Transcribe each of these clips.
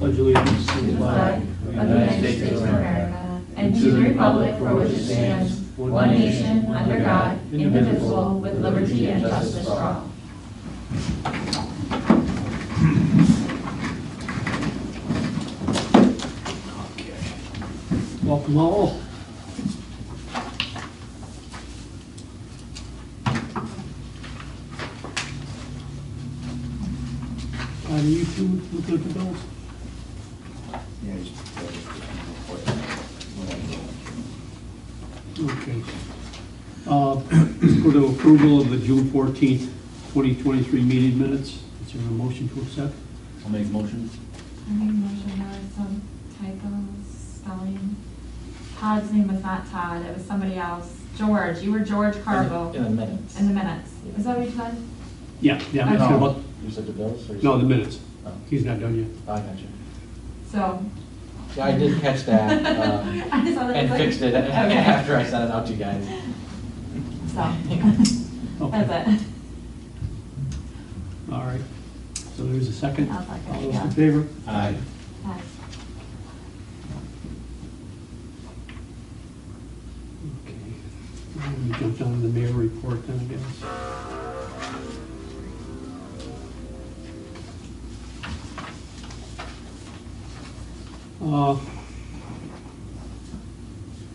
pledge allegiance to the flag of the United States of America and to the republic for which it stands, one nation, under God, indivisible, with liberty and justice for all. Welcome all. You two look at the bills? Okay. Let's go to approval of the June 14th, 2023 meeting minutes. Is there a motion to accept? I'll make a motion. I made a motion, there was some typos, spelling. Todd's name was not Todd, it was somebody else. George, you were George Carbo. In the minutes. In the minutes. Is that what you said? Yeah. Okay. No, You said the bills? Or no, the minutes. Oh. He's not done yet. I got you. So. Yeah, I did catch that, I saw that and it's fixed like- it Okay. after I sent it out to you guys. So, Okay. that's it. All right. So there's a second. I'll second, All those yeah. in favor? Aye. Aye. Okay. We jumped on the mayor report then, I guess.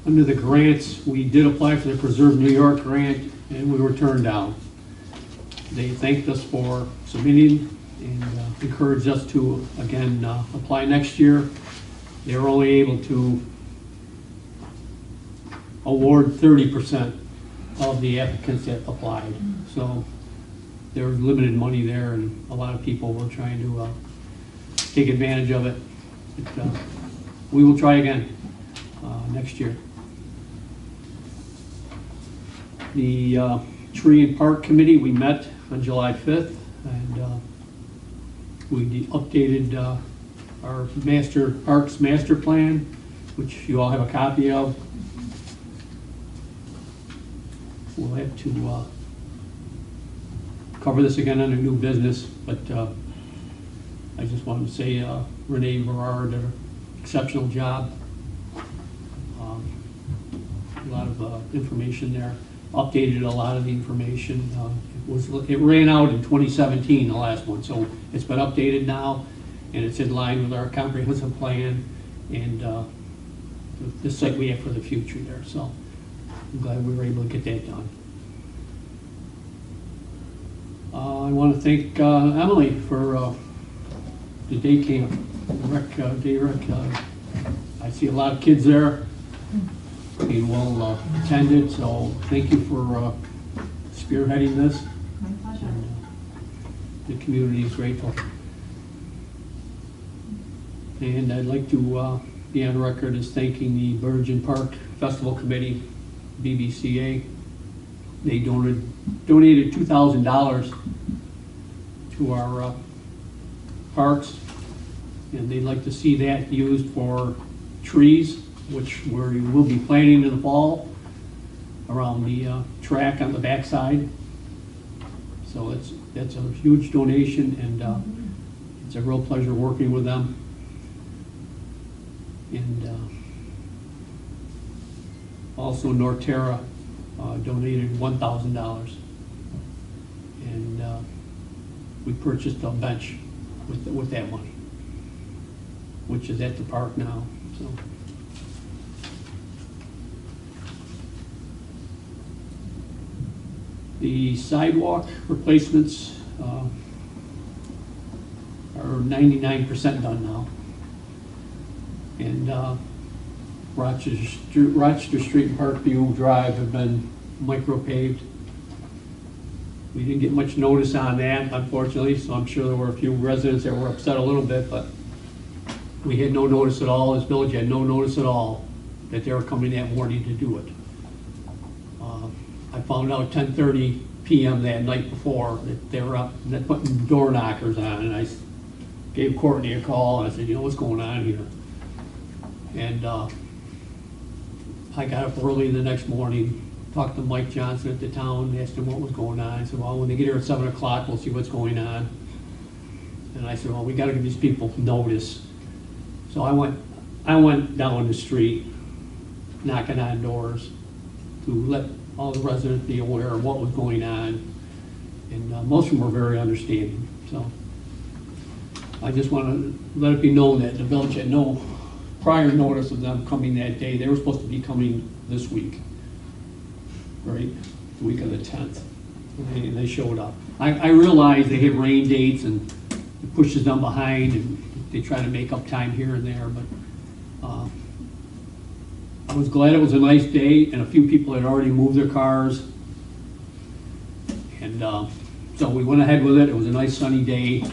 Under the grants, we did apply for the Preserve New York grant, and we were turned down. They thanked us for submitting and encouraged us to, again, apply next year. They were only able to award 30% of the applicants that applied. So there was limited money there, and a lot of people were trying to take advantage of it. But, we will try again next year. The Tree and Park Committee, we met on July 5th, and we updated our Parks Master Plan, which you all have a copy of. We'll have to cover this again under new business, but I just wanted to say Renee Verard did an exceptional job. A lot of information there. Updated a lot of the information. It ran out in 2017, the last one, so it's been updated now, and it's in line with our comprehensive plan and the site we have for the future there. So I'm glad we were able to get that done. I want to thank Emily for the day camp, day rec. I see a lot of kids there being well attended, so thank you for spearheading this. My pleasure. The community is grateful. And I'd like to be on record as thanking the Bergen Park Festival Committee, BBCA. They donated $2,000 to our parks, and they'd like to see that used for trees, which we will be planting in the fall around the track on the backside. So that's a huge donation, and it's a real pleasure working with them. And also Norterra donated $1,000, and we purchased a bench with that money, which is at the park now. So. The sidewalk replacements are 99% done now. And Rochester Street and Parkview Drive have been micro-paved. We didn't get much notice on that, unfortunately, so I'm sure there were a few residents that were upset a little bit, but we had no notice at all. This village had no notice at all that they were coming that morning to do it. I found out 10:30 p.m. that night before that they were up and putting door knockers on, and I gave Courtney a call, and I said, you know what's going on here? And I got up early the next morning, talked to Mike Johnson at the town, asked him what was going on. I said, well, when they get here at 7 o'clock, we'll see what's going on. And I said, well, we got to give these people notice. So I went down the street, knocking on doors to let all the residents be aware of what was going on. And most of them were very understanding, so. I just want to let it be known that the village had no prior notice of them coming that day. They were supposed to be coming this week, right? The week of the 10th. And they showed up. I realize they have rain dates and it pushes them behind and they try to make up time here and there, but I was glad it was a nice day and a few people had already moved their cars. And so we went ahead with it. It was a nice sunny day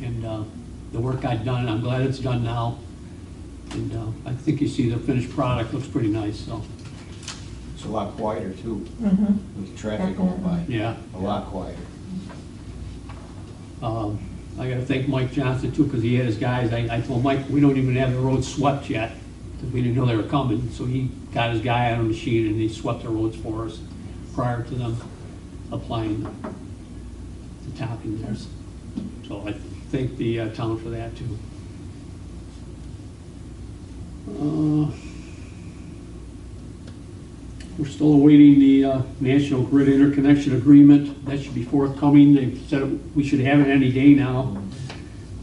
and the work got done. I'm glad it's done now. And I think you see the finished product looks pretty nice, so. It's a lot quieter too, Mm-hmm. with traffic going by. Yeah. A lot quieter. I gotta thank Mike Johnson too, because he had his guys. I told Mike, we don't even have the roads swept yet, because we didn't know they were coming. So he got his guy out on the machine and he swept the roads for us prior to them applying the topping there. So I thank the town for that too. We're still awaiting the National Grid Interconnection Agreement. That should be forthcoming. They've said we should have it any day now.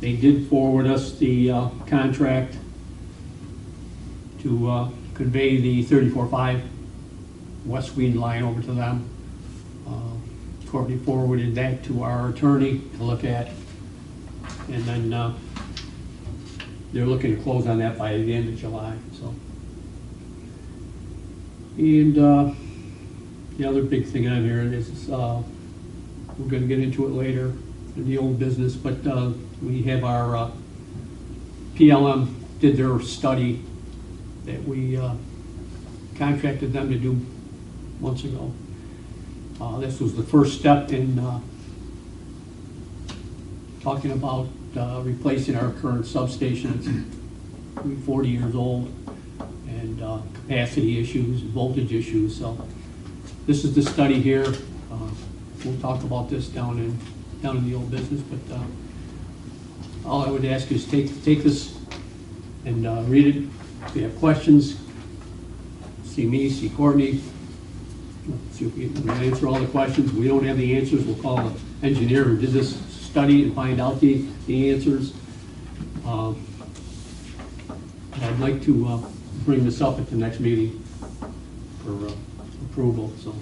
They did forward us the contract to convey the 34.5 West Ween line over to them. Courtney forwarded that to our attorney to look at. And then they're looking to close on that by the end of July, so. And the other big thing on here is, we're gonna get into it later in the old business, but we have our PLM did their study that we contracted them to do months ago. This was the first step in talking about replacing our current substation. It's 40 years old, and capacity issues, voltage issues. So this is the study here. We'll talk about this down in the old business, but all I would ask is take this and read it. If you have questions, see me, see Courtney. See if we can answer all the questions. We don't have the answers. We'll call the engineer who did this study and find out the answers. I'd like to bring this up at the next meeting for approval. So,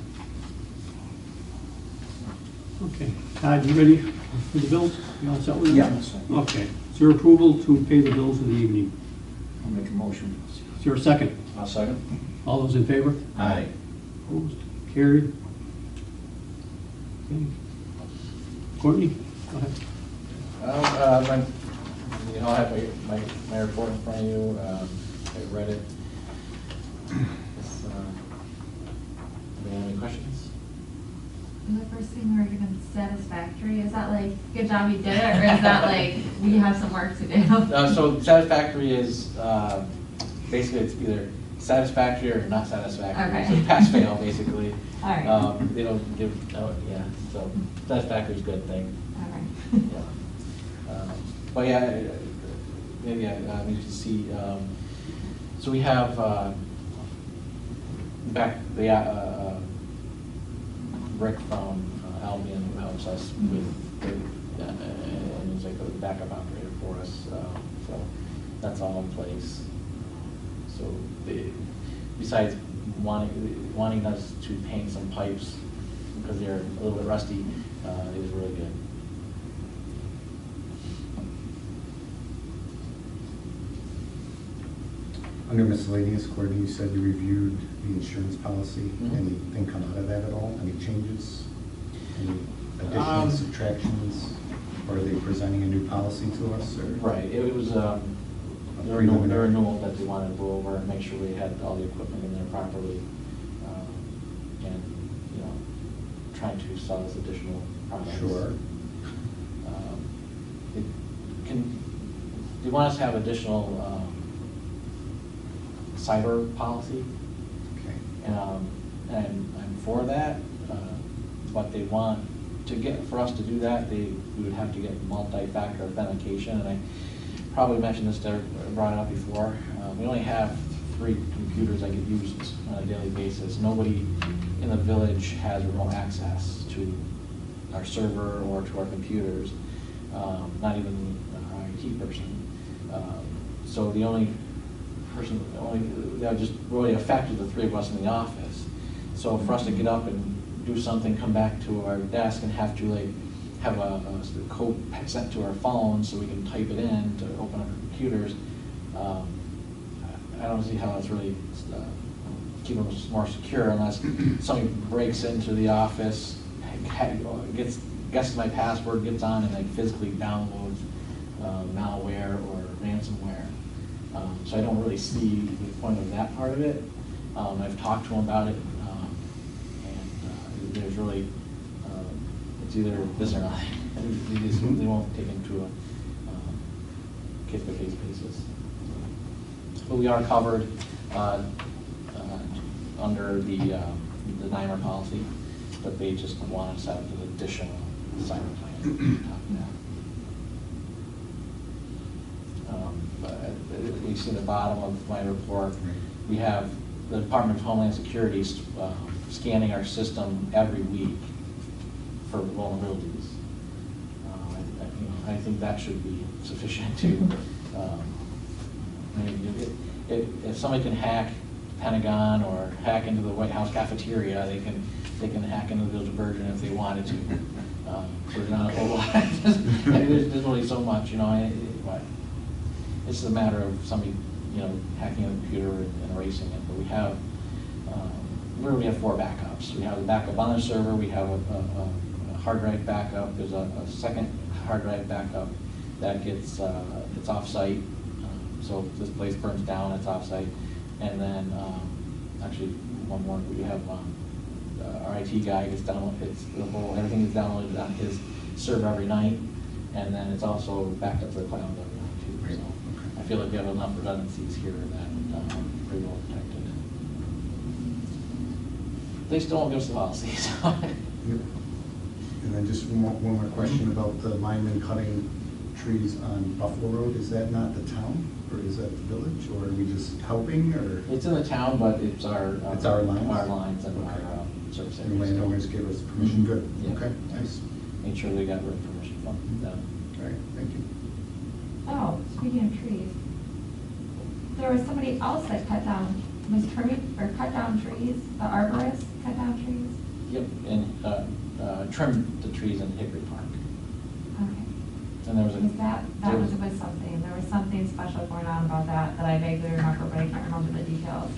okay, Todd, you ready for the bills? You all set with them? Yeah. Okay. Is there approval to pay the bills in the evening? I'll make a motion. Is there a second? I'll second. All those in favor? Aye. Opposed? Carried. Okay. Courtney, go ahead. You know, I have my report in front of you. I read it. Do you have any questions? The first thing we're given satisfactory, is that like, good job you did it, or is that like, we have some work to do? So satisfactory is, basically it's either satisfactory or not satisfactory. Okay. So pass fail, basically. All right. They don't give, yeah, so satisfactory is a good thing. All right. Yeah. But yeah, maybe I need to see, so we have, back the, Rick from Albion who helps us with, and he's like a backup operator for us, so that's all in place. So besides wanting us to paint some pipes because they're a little bit rusty, it was really good. Under miscellaneous, Courtney, you said you reviewed the insurance policy. Mhm. Anything come out of that at all? Any changes? Any additions, subtractions? Or are they presenting a new policy to us? Or? Right, it was the renewal that they wanted to go over and make sure we had all the equipment in there properly. And, you know, trying to sell us additional products. Sure. They want us to have additional cyber policy. Okay. And I'm for that, but they want for us to do that, we would have to get multi-factor authentication, and probably mentioned this, to brought it up before. We only have 3 computers that get used on a daily basis. Nobody in the village has remote access to our server or to our computers, not even our IT person. So the only person, that just really affected the 3 of us in the office. So for us to get up and do something, come back to our desk and have to like have a code sent to our phones so we can type it in to open up our computers, I don't see how it's really keeping us more secure unless somebody breaks into the office, guesses my password, gets on and like physically downloads malware or ransomware. So I don't really see the point of that part of it. I've talked to them about it, and there's really, it's either this or not. They won't take into a case-by-case basis. But we are covered under the NYMER policy, but they just want to set up an additional cyber plan on top of that. You see the bottom of my report, we have the Department of Homeland Security scanning our system every week for vulnerabilities. I think that should be sufficient to. I mean, if somebody can hack the Pentagon or hack into the White House cafeteria, they can hack into the Village of Bergen if they wanted to. So there's not a whole lot. There's only so much, it's a matter of somebody, hacking a computer and erasing it. But we have 4 backups. We have the backup on the server. We have a hard drive backup. There's a second hard drive backup that gets it's off-site. So if this place burns down, it's off-site. And then actually one more, we have our IT guy gets everything is downloaded on his server every night, and then it's also backed up to the cloud every night too. So I feel like we have enough redundancies here that pretty well protected. They still won't give us the policy. So. And then just one more question about the lineman cutting trees on Buffalo Road. Is that not the town, or is that the village, or are we just helping, or? It's in the town, but it's our lines? Our lines and okay. our service areas. And landowners gave us permission. Good. Yeah. Okay. Nice. Made sure we got written permission from them. All right. Thank you. Oh, speaking of trees, there was somebody else that cut down trees, the arborist cut down trees? Yep, and trimmed the trees in Hickory Park. Okay. And there was There was something special going on about that I vaguely remember, but I can't remember the details.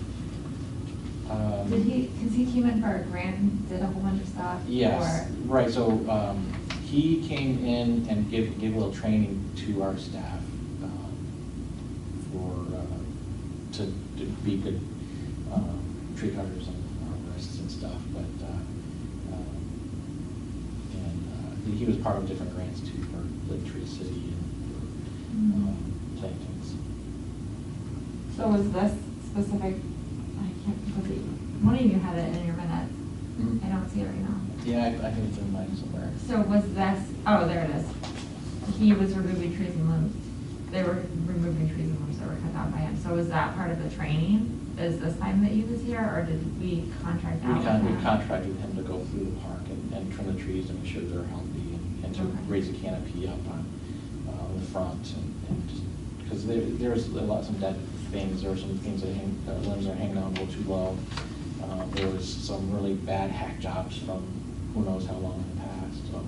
Because he came in for a grant and did a whole bunch of stuff? Yes, right, so he came in and gave a little training to our staff to be good tree cutters and arborists and stuff, but he was part of different grants too for Lake Tree City and plantings. So was this specific, one of you had it in your minutes. I don't see it right now. Yeah, I think it's in mine somewhere. So was this, oh, there it is. He was removing trees and limbs. They were removing trees and limbs that were cut down by him. So was that part of the training? Is this time that he was here, or did we contract out? We contracted him to go through the park and trim the trees and make sure they're healthy and to raise a canopy up on the front and just, because there's some dead things. There were some things that limbs are hanging out a little too low. There was some really bad hack jobs from who knows how long in the past. So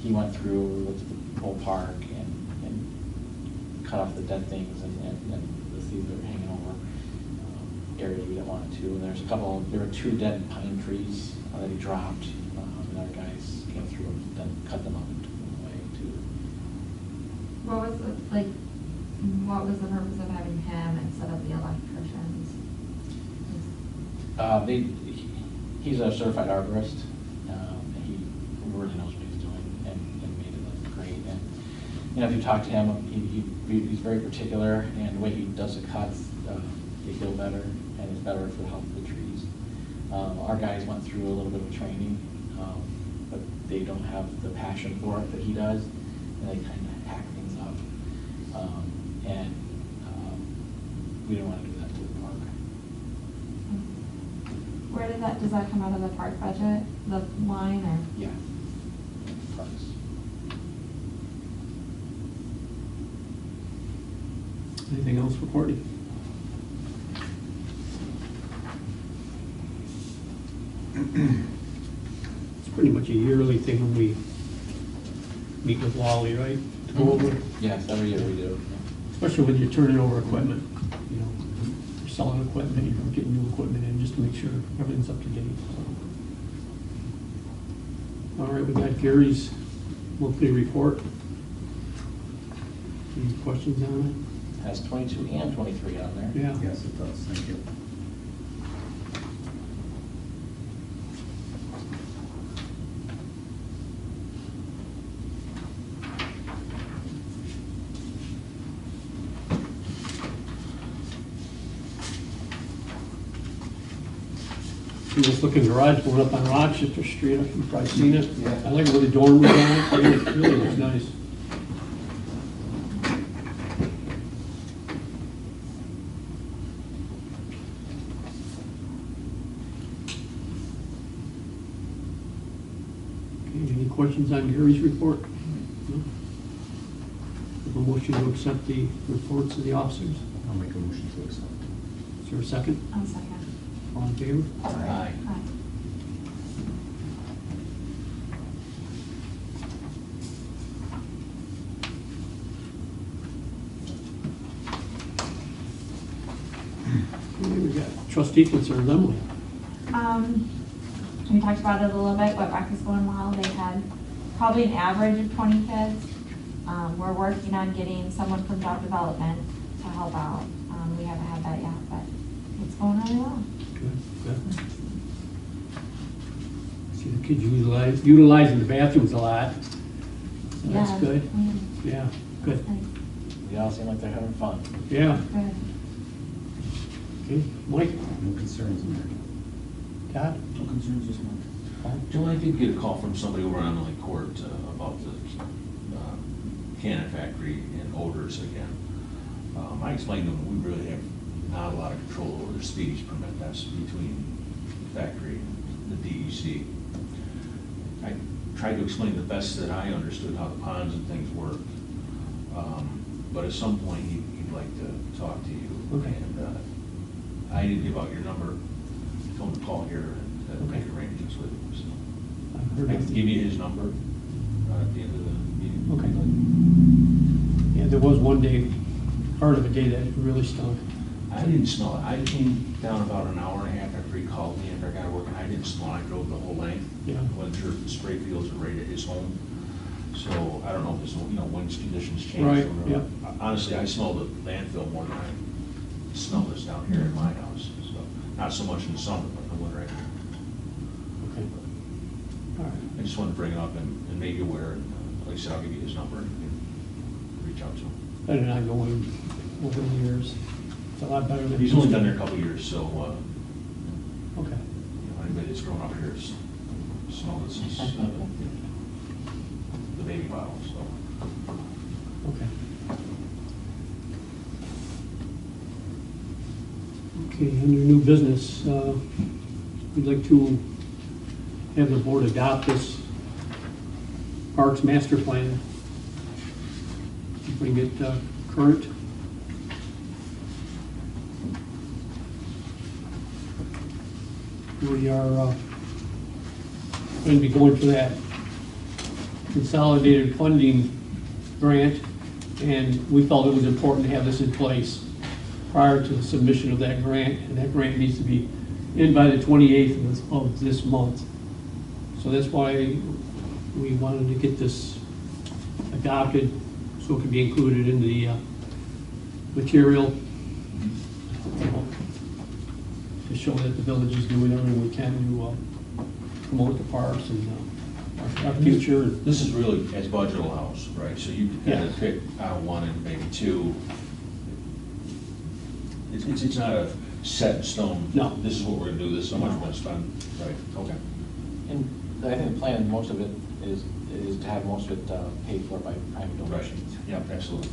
he went through, looked at the whole park and cut off the dead things and the things that were hanging over areas we didn't want it to. And there were 2 dead pine trees that he dropped, and our guys came through and then cut them up and took them away too. What was the purpose of having him instead of the electricians? He's a certified arborist, and he really knows what he's doing and made it look great. And if you talk to him, he's very particular, and the way he does the cuts, they heal better, and it's better for the health of the trees. Our guys went through a little bit of training, but they don't have the passion for it that he does, and they kind of hack things up. we didn't want to do that to the park. Where does that come out of the park budget, the line, or? Yeah. Parks. Anything else for Courtney? It's pretty much a yearly thing when we meet with Wally, right? To go over, Yes, every year we do. especially when you're turning over equipment, you know, you're selling equipment, you're getting new equipment in, just to make sure everything's up to date, so. All right, we got Gary's monthly report. Any questions on Has 22 and 23 on there. it? Yeah. Yes, it does, thank you. I'm just looking garage going up on Rochester Street, you've probably seen it. Yeah. I like where the dorm was on it, it really looks nice. Okay, any questions on Gary's report? No? Have a motion to accept the reports of the officers. I'll make a motion to accept. Is there a second? I'll second. All in favor? Aye. Aye. Okay, we got trustee concerns, Emily. We talked about it a little bit, but back is going well. They had probably an average of 20 kids. We're working on getting someone from job development to help out. We haven't had that yet, but it's going really well. Good, good. See the kids utilizing the bathrooms a lot. So that's Yeah. good. Yeah, good. They all seem like they're having fun. Yeah, Good. okay. Mike, No concerns in there. Todd? No concerns this month. Paul? Joe, I did get a call from somebody over on Emily Court about the cannon factory and odors again. I explained to them, we really have not a lot of control over the speedies permit. That's between the factory and the DEC. I tried to explain the best that I understood how the ponds and things work. But at some point, he'd like to talk to you. Okay. And I didn't give out your number. Told him to call here and make arrangements with you. So I've heard I of can give you his number at the end of the meeting. Okay. Yeah, there was one day, part of a day that really stunk. I didn't smell it. I came down about an hour and a half after he called me after I got to work, and I didn't smell it. I drove the whole length. Yeah. Went through the spray fields and right at his home. So I don't know if this, winds conditions change. Right, or- yeah. Honestly, I smell the landfill more than I smell this down here in my house. So not so much in the summer, but in the winter. Okay. All right. I just wanted to bring it up and make you aware. And, like I said, I'll give you his number and you can reach out to him. Better than not going over the years. It's a lot better than. He's only been there a couple of years, so Okay. anybody that's grown up here has smelled it since the baby bottle. So Okay. Okay, under new business, we'd like to have the board adopt this Parks Master Plan. Bring it current. We are going to be going for that consolidated funding grant, and we felt it was important to have this in place prior to the submission of that grant, and that grant needs to be in by the 28th of this month. So that's why we wanted to get this adopted, so it can be included in the material, to show that the village is doing everything we can to promote the parks and our future. this is really as budget allows, right? So you can kind Yeah. of pick out one and maybe two. It's not a set in stone. No. This is what we're gonna do. This is how much we're gonna spend. Right. Okay. And I think the plan, most of it is to have most of it paid for by private Right. donations. Yeah. Absolutely.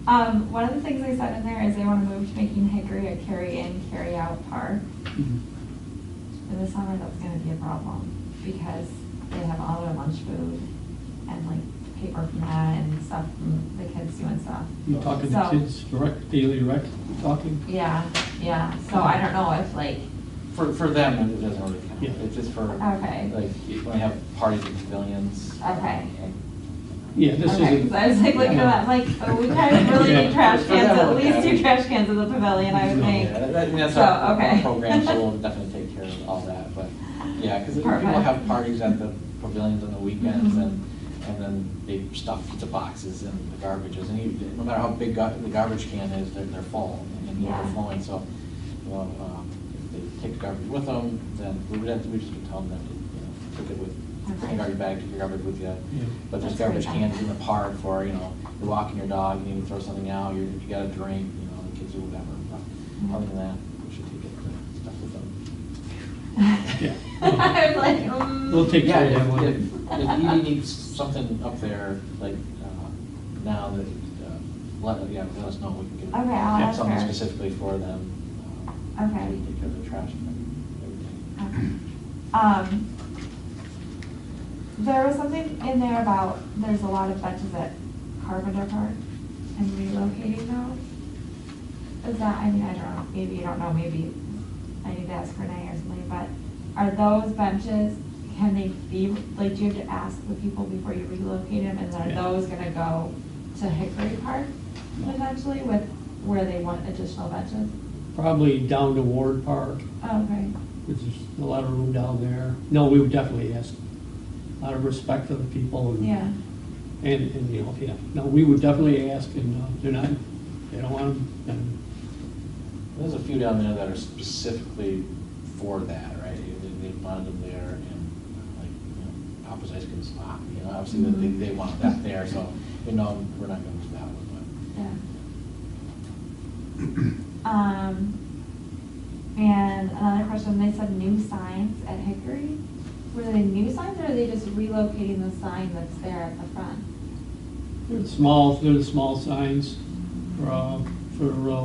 One of the things they said in there is they want to move to making Hickory a carry-in, carry-out park. Mhm. In the summer, that's gonna be a problem, because they have all their lunch food and like paper from that and stuff from the kids doing stuff. You talking to So- kids, direct, daily rec, talking? Yeah, so I don't know if like, For them, it doesn't really count. Yeah. It's just for, Okay. like, when they have parties in pavilions. Okay. and- Yeah, this okay, isn't. 'cause I was like looking at that, like, oh, we kind of really Yeah. need trash For cans, them, at least okay. 2 trash cans in the pavilion, I would No. think. Yeah, I mean, that's So, our okay. program, so we'll definitely take care of all that, but, yeah, because people Perfect. have parties at the pavilions on the weekends, Mhm. and then they stuff pizza boxes and the garbages, and no matter how big the garbage can is, they're full and Yeah. overflowing, so, you know, if they take the garbage with them, then we just would tell them that, take it with, take Okay. your garbage bag, take your garbage with you. Yeah. But there's That's garbage great. cans in the park for, you're walking your dog, you need to throw something out, you got a drink, the kids do whatever. But other than that, we should take it, stuff with them. Yeah. I'm like, We'll take Yeah, care of that one. if Edie needs something up there, like, now that, let us know, we can get Okay, I'll ask something her. specifically for them. Okay. We take care of the trash and everything. Okay. There was something in there about, there's a lot of benches at Carpenter Park and relocating those. Is that, I mean, I don't know, maybe you don't know, maybe I need to ask Renee or something, but are those benches, can they be, like, do you have to ask the people before you relocate them? And are Yeah. those gonna go to Hickory Park potentially with, where they want additional benches? Probably down to Ward Park, Oh, okay. which is a lot of room down there. No, we would definitely ask, out of respect for the people. And, Yeah. and yeah. No, we would definitely ask, and they're not, they don't want them. And There's a few down there that are specifically for that, right? They wanted them there, and like, Papa's Ice Cream Spot, obviously they want that there, so, we're not gonna do that one, Yeah. And another question, they said new signs at Hickory. Were they new signs, or are they just relocating the sign that's there at the front? they're the small signs for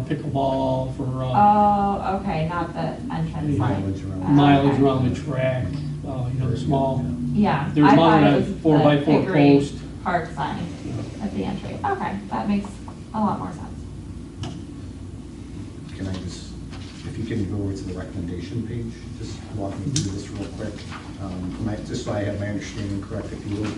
pickleball, for Oh, okay, not the entrance sign. Mileage around. mileage Okay. around the track, the small. Yeah. There's I one thought on it a was 4x4 the Hickory post. Park sign at the entry. Okay, that makes a lot more sense. Can I just, if you can go over to the recommendation page, just walk me through this real quick. Just so I have my understanding correct, if you would.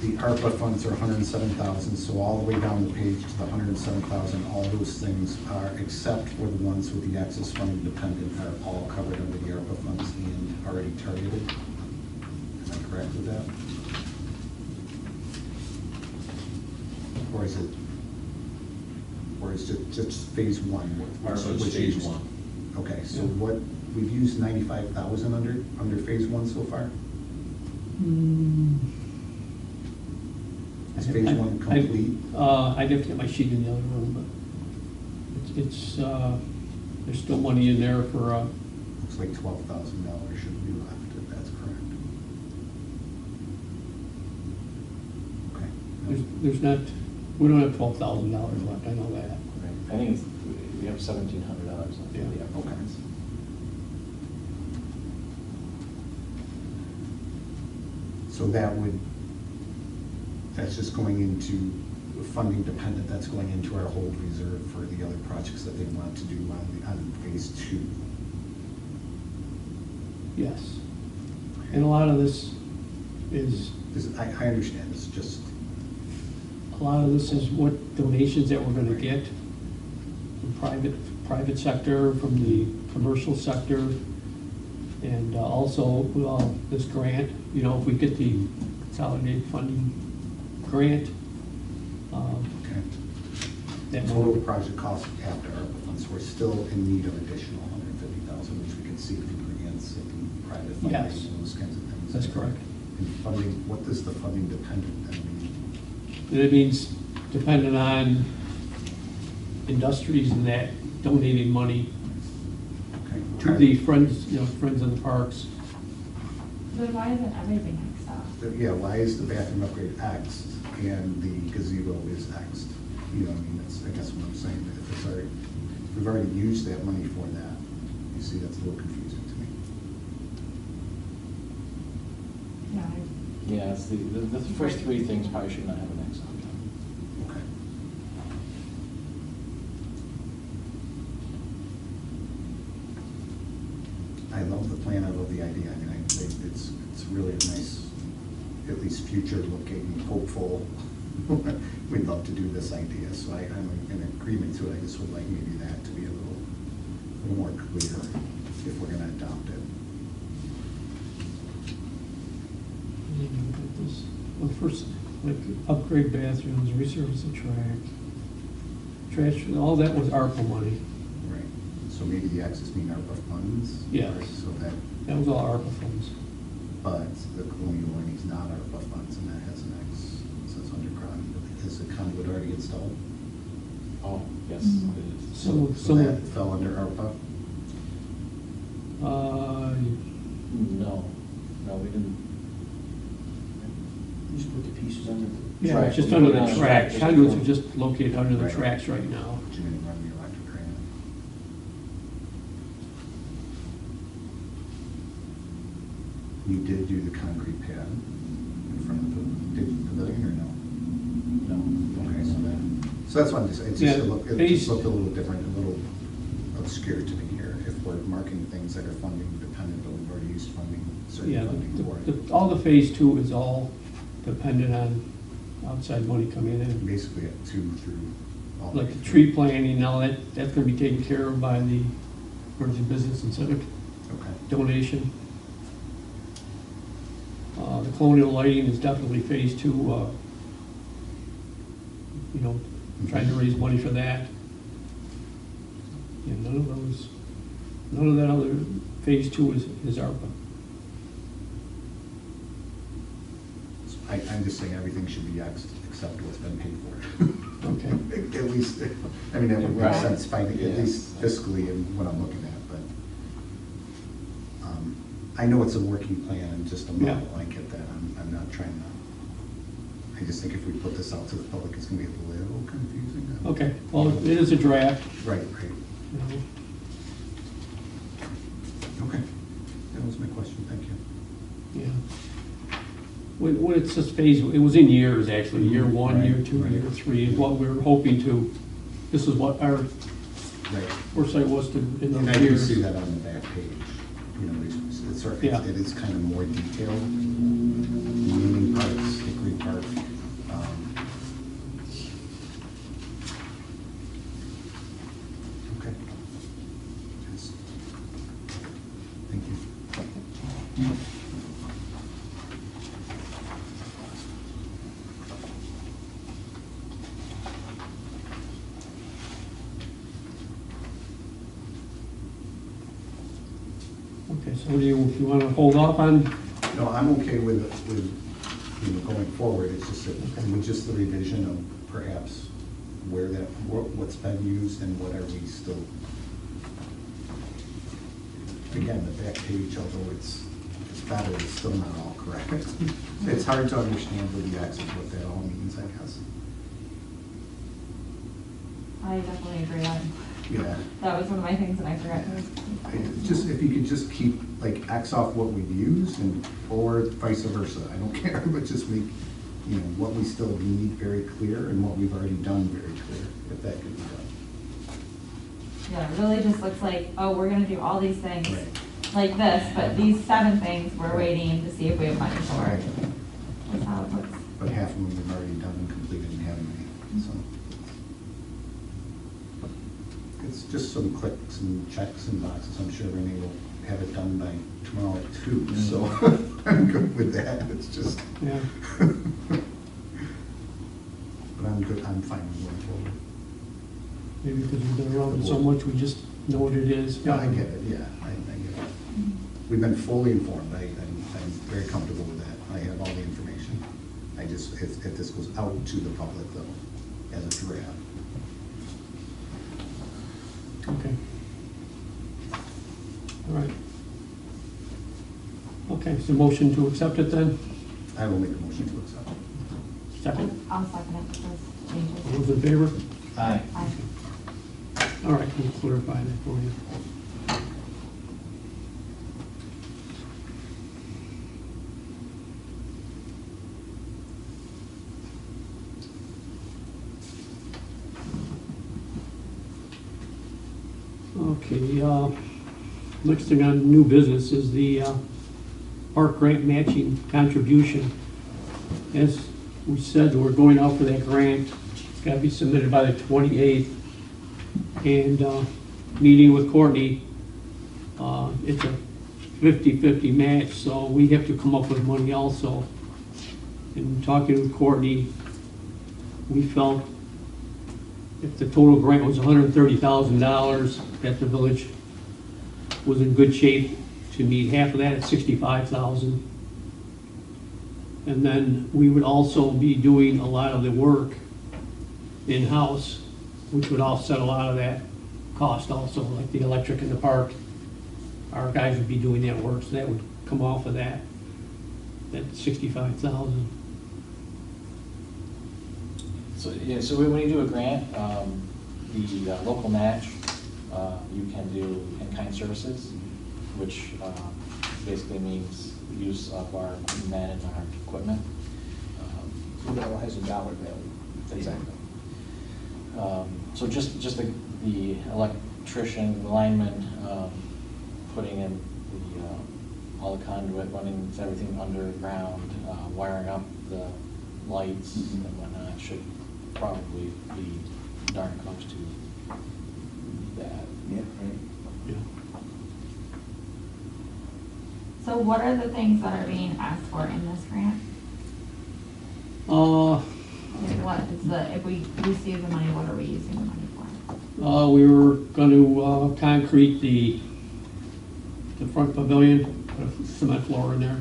The ARPA funds are 107,000, so all the way down the page to the 107,000, all those things are, except for the ones with the access funding dependent, are all covered under the ARPA funds and already targeted. Am I correct with that? Or is it just phase one? ARPA is which phase is- one. Okay, so Yeah. what, we've used 95,000 under phase one so far? Is phase one complete? I'd have to get my sheet in the other room, but it's, there's still money in there for, Looks like $12,000 should be left, if that's correct. Okay. there's not, we don't have $12,000 left, I know that. right? I think we have $1,700 left. Yeah. Okay. So that's just going into funding dependent, that's going into our hold reserve for the other projects that they want to do on phase two. Yes. And a lot of this is, I understand, it's just, what donations that we're gonna get from private sector, from the commercial sector, and also, this grant, if we get the consolidated funding grant, okay. that Total will, project cost after ARPA funds, we're still in need of additional 150,000, which we can see through grants and private funding Yes. and those kinds of things. That's correct. And funding, what does the funding dependent then mean? it means depending on industries and that donating money Okay. to the friends, friends of the parks. Then why isn't everything mixed up? yeah, why is the bathroom upgrade Xed and the gazebo is Xed? You know what I mean, that's, I guess what I'm saying, if it's already, if we've already used that money for that, you see, that's a little confusing to me. Yeah, Yeah, it's the first three things probably should not have an X on them. Okay. I love the plan, I love the idea, I mean, it's really a nice, at least future-looking, hopeful, we'd love to do this idea, so I'm in agreement to it, I just would like maybe that to be a little more clear if we're gonna adopt it. Well, first, like, upgrade bathrooms, resurface the trash, all that was ARPA money. Right, so maybe the X's mean ARPA funds? Yes. Right, so that, That was all ARPA funds. but the colonial learning's not ARPA funds, and that has an X, so it's underground. Is the conduit already installed? Oh, yes, Mhm. it is. So that fell under ARPA? No, we didn't. Just put the pieces under the. yeah, Track. it's just under the Yeah, tracks. just Conduits for- are just located under the Right. tracks right now. But you didn't run the electric grant. You did do the concrete pad in front of the pavilion, or no? No. Okay, so that's why I'm just, it Yeah, just looked, it base- just looked a little different, a little obscure to me here, if we're marking things that are funding dependent, but we've already used funding, certain Yeah, funding for it. all the phase two is all dependent on outside money coming in. Basically at 2 through all. Like the tree planting, now that's gonna be taken care of by the Bergen Business and Civic Okay, donation. The colonial lighting is definitely phase two, trying to raise money for that. Yeah, none of that other, phase two is ARPA. I'm just saying everything should be Xed except what's been paid for. Okay. At least, I mean, that would make Right. sense, at Yeah. least fiscally and what I'm looking at, but I know it's a working plan and just a Yeah. model, I get that, I'm not trying to, I just think if we put this out to the public, it's gonna be a little confusing. Okay, well, it is a draft. Right, you know. okay, that was my question, thank you. Yeah. When it says phase, it was in years, actually, year one, Right, year two, right. year three, is what we were hoping to, this is what our Right. foresight was to, in And I those do years. see that on the back page, Yeah. it is kind of more detailed. Union Parks, Hickory Park. Okay. Yes. Thank you. Okay, so do you want to hold off on, No, I'm okay with going forward, it's just, with just the revision of perhaps where what's been used and what are we still. Again, the back page, although it's better, it's still not all correct. It's hard to understand with the axis what that all means, I guess. I definitely agree on, Yeah. that was one of my things that I forgot to. Just, if you could just keep, like, X off what we've used and, or vice versa, I don't care, but just make, what we still need very clear and what we've already done very clear, if that could be done. Yeah, it really just looks like, oh, we're gonna do all these things Right. like this, but these 7 things, we're Right. waiting to see if we have money for. Right. That's how it looks. But half of them we've already done and completed and haven't we, so. It's just some clicks and checks and boxes, I'm sure Renee will have it done by tomorrow at 2, so I'm good with that, it's just. yeah, But I'm good, I'm fine with going forward. maybe because we've been around it so much, we just know what it is. Yeah, I get it, yeah, I get it. We've been fully informed, I'm very comfortable with that, I have all the information. I just, if this goes out to the public though, as a draft. Okay. All right. Okay, so motion to accept it then? I I will make a motion to accept. Second? I'll second it with those changes. All those in favor? Aye. Aye. All right, we'll clarify that for you. Okay, next thing on new business is the park grant matching contribution. As we said, we're going out for that grant. It's got to be submitted by the 28th. And meeting with Courtney, it's a 50-50 match, so we have to come up with money also. And talking with Courtney, we felt if the total grant was $130,000, that the village was in good shape to meet half of that at $65,000. And then we would also be doing a lot of the work in-house, which would offset a lot of that cost also, like the electric in the park. Our guys would be doing that work, so that would come off of that 65,000. So, yeah, so when you do a grant, the local match, you can do in-kind services, which basically means use of our men and our equipment. So that has a dollar value. Exactly. So just the electrician, the lineman, putting in the all the conduit, running everything underground, wiring up the lights and whatnot should probably be darn close to that. Yeah, right. Yeah. So what are the things that are being asked for in this grant? Like what is the, if we receive the money, what are we using the money for? We were gonna concrete the front pavilion, put a cement floor in there.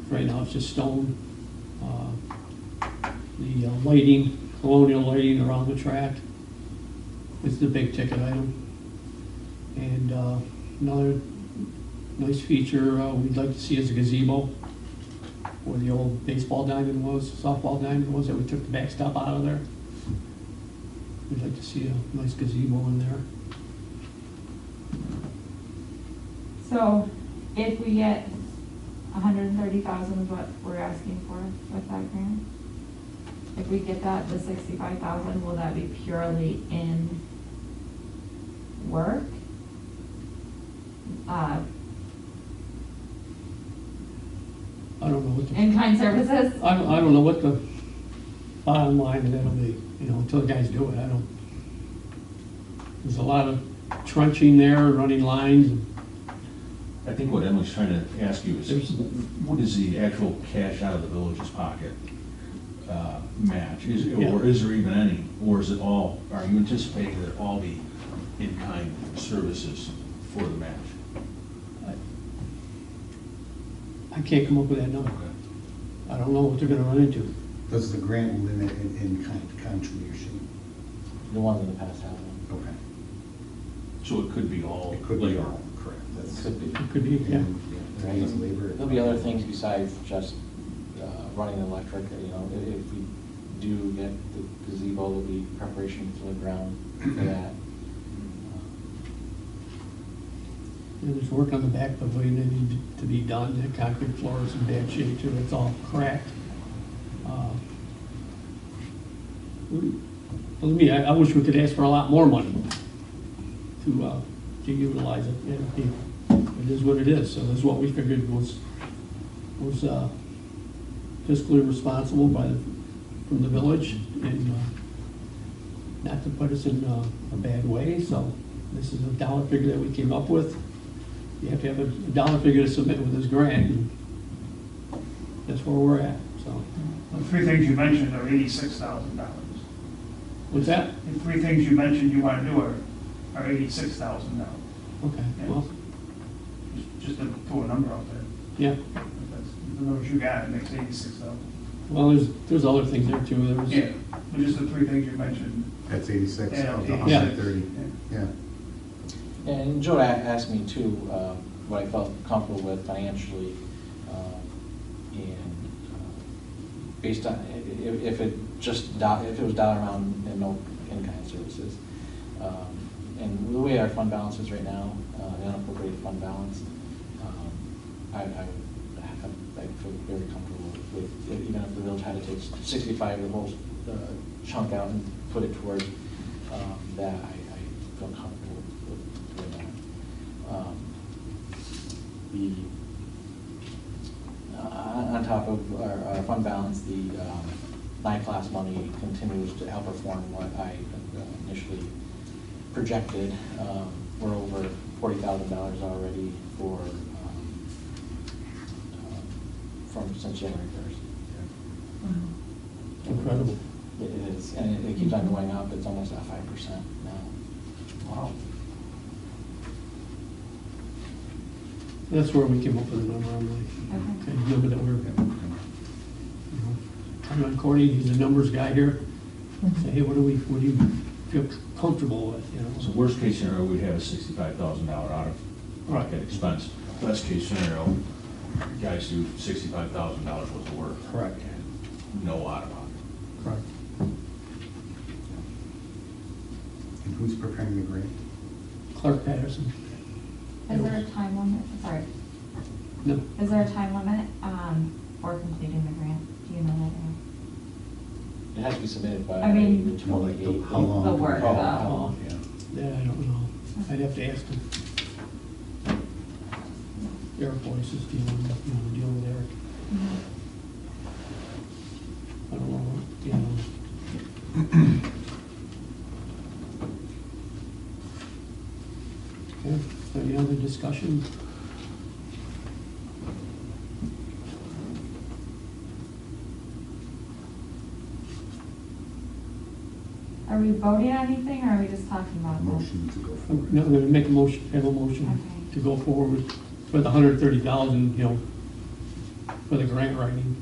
Right now it's just stone. The lighting, colonial lighting around the track is the big ticket item. And another nice feature we'd like to see is a gazebo where the old baseball diamond was, softball diamond was, that we took the backstop out of there. We'd like to see a nice gazebo in there. So if we get 130,000 is what we're asking for with that grant? If we get that, the 65,000, will that be purely in work? I don't know what the, In-kind services? I don't know what the bottom line of that'll be, until the guys do it, there's a lot of trenching there, running lines. I think what Emily's trying to ask you is, There's- what is the actual cash out of the village's pocket match? Yeah. Or is there even any? Or is it all, are you anticipating that it all be in-kind services for the match? I can't come up with that number. I don't know what they're gonna run into. Does the grant limit an in-kind contribution? The ones in the past have them. Okay. So it could be all It could be labor. all, correct. That's- Could be. It could be, yeah. And, yeah, there is labor. There'll be other things besides just running the electric, if we do get the gazebo, there'll be preparation for the ground for that. And there's work on the back pavilion that needs to be done, the concrete floor is in bad shape too, it's all cracked. Believe me, I wish we could ask for a lot more money to utilize it. It is what it is, so this is what we figured was fiscally responsible from the village, and not to put us in a bad way, so this is a dollar figure that we came up with. You have to have a dollar figure to submit with this grant, and that's where we're at, so. The three things you mentioned are $86,000. What's that? The three things you mentioned you want to do are $86,000. Okay, well, Just to throw a number out there. yeah, That's the numbers you got, it makes 86,000. well, there's other things there too, there was. Yeah, but just the three things you mentioned. That's 86 Yeah, of the 86. 130. Yeah. Yeah. And Joe asked me too, what I felt comfortable with financially, and based on, if it just, if it was dollar amount and no in-kind services. And the way our fund balance is right now, the unappropriated fund balance, I feel very comfortable with, even if the village had to take 65 of the whole chunk out and put it towards that, I feel comfortable with doing that. On top of our fund balance, the NICLAS money continues to outperform what I initially projected. We're over $40,000 already from since January 1st. Incredible. It is, and it keeps on going up. It's almost at 5% now. Wow. That's where we came up with the number. I'm like, okay, number that we're, you know, I'm not Corey, he's a numbers guy here. Say, hey, what do you feel comfortable with, you know? So worst case scenario, we'd have a $65,000 out of pocket expense. Best case scenario, guys do $65,000 worth of work. Correct. And no out of pocket. Correct. And who's preparing the grant? Clark Patterson. Is there a time limit, sorry, No, is there a time limit for completing the grant? Do you know that? It has to be submitted by I mean- the Well, like 28th. how long? The work, Oh, though. how long? Yeah. yeah, I don't know. I'd have to ask him. Eric Boyce is dealing with Eric. I don't know, you know. Okay, any other discussion? Are we voting on anything, or are we just talking about this? Motion to go forward. No, I'm gonna make a motion, have a motion Okay. to go forward with the $130,000, you know, for the grant writing.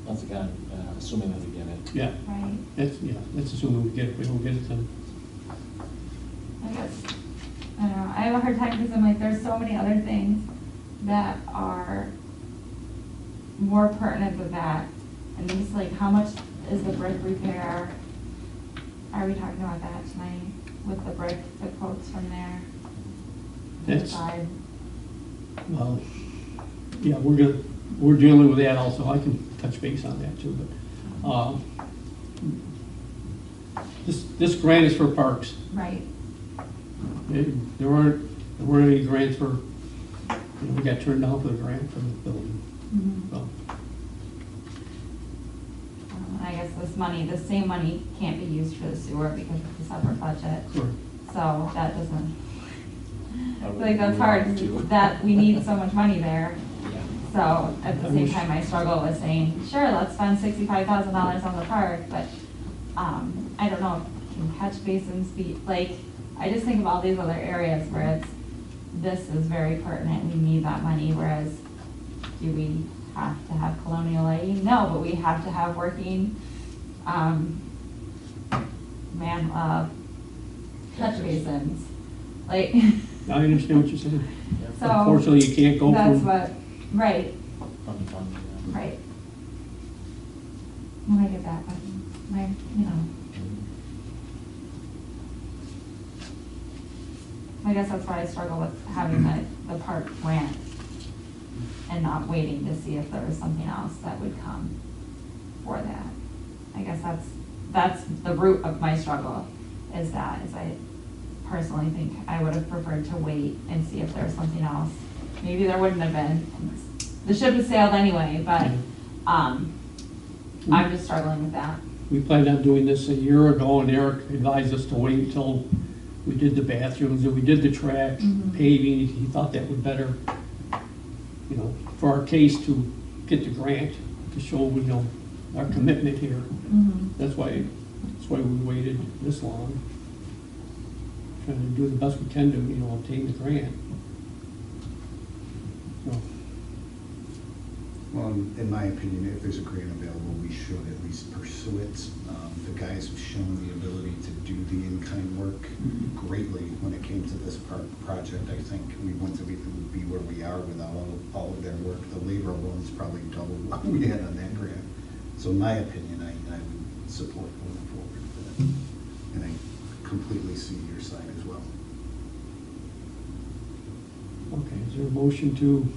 Once again, assuming that we get it. Yeah, Right, that's assuming we get it. If we don't get it, then, I guess, I don't know, I have a hard time because I'm like, there's so many other things that are more pertinent than that. And just like, how much is the brick repair? Are we talking about that tonight with the brick, the quotes from there? That's- Side? well, yeah, we're dealing with that also. I can touch base on that too, but, this grant is for parks. Right, There weren't any grants for, we got turned down for the grant for the building, so. I guess the same money can't be used for the sewer because it's a separate budget. Sure. So that doesn't, I would like, that's agree hard, with you. that we need so much money there. Yeah. So at the I same wish- time, I struggle with saying, sure, let's spend $65,000 on the park, but, I don't know, can catch basins be, like, I just think of all these other areas where this is very pertinent, we need that money, whereas do we have to have colonial lighting? No, but we have to have working, catch basins, like, I understand what you're saying. so. Unfortunately, you can't go That's from, what, right, Fund, yeah. right. And I get that, but my, you know, I guess that's why I struggle with having the park grant and not waiting to see if there was something else that would come for that. I guess that's the root of my struggle, is I personally think I would have preferred to wait and see if there was something else. Maybe there wouldn't have been. The ship has sailed anyway, but, I'm just struggling with that. we planned on doing this a year ago, and Eric advised us to wait until we did the bathrooms, and we did the track paving. He thought that would better, you know, for our case to get the grant, to show, you know, our commitment here. That's why we waited this long. Trying to do the best we can to, you know, obtain the grant. So, Well, in my opinion, if there's a grant available, we should at least pursue it. The guys have shown the ability to do the in-kind work greatly when it came to this project. I think we wouldn't be where we are without all of their work. The labor one's probably double what we had on that grant. So in my opinion, I would support going forward with it. And I completely see your side as well. Okay, is there a motion to